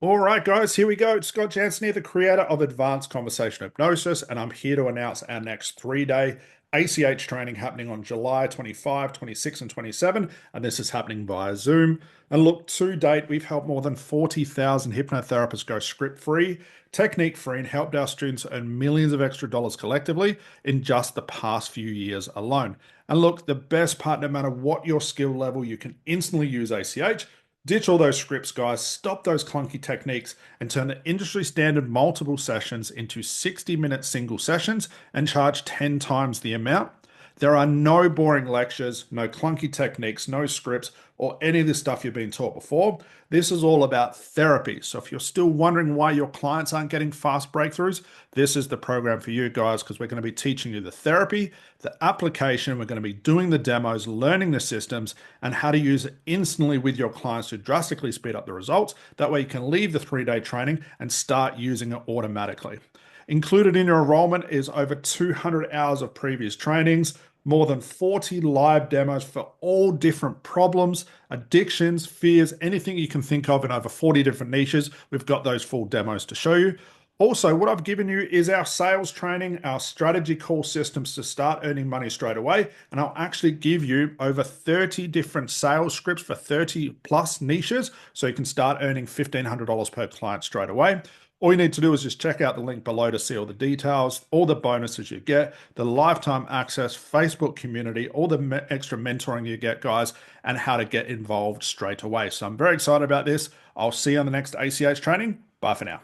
All right, guys, here we go. It's Scott Jansen here, the creator of Advanced Conversational Hypnosis, and I'm here to announce our next 3-day ACH training happening on July 25, 26, and 27. And this is happening via Zoom. And look, to date, we've helped more than 40,000 hypnotherapists go script free, technique free, and helped our students earn millions of extra dollars collectively in just the past few years alone. And look, the best part, no matter what your skill level, you can instantly use ACH. Ditch all those scripts, guys. Stop those clunky techniques and turn the industry standard multiple sessions into 60-minute single sessions and charge 10 times the amount. There are no boring lectures, no clunky techniques, no scripts, or any of the stuff you've been taught before. This is all about therapy. So if you're still wondering why your clients aren't getting fast breakthroughs, this is the program for you guys, because we're going to be teaching you the therapy, the application, we're going to be doing the demos, learning the systems, and how to use it instantly with your clients to drastically speed up the results. That way you can leave the 3-day training and start using it automatically. Included in your enrollment is over 200 hours of previous trainings, more than 40 live demos for all different problems, addictions, fears, anything you can think of in over 40 different niches. We've got those full demos to show you. Also, what I've given you is our sales training, our strategy call systems to start earning money straight away. And I'll actually give you over 30 different sales scripts for 30 plus niches. So you can start earning $1,500 per client straight away. All you need to do is just check out the link below to see all the details, all the bonuses you get, the lifetime access, Facebook community, all the extra mentoring you get, guys, and how to get involved straight away. So I'm very excited about this. I'll see you on the next ACH training. Bye for now.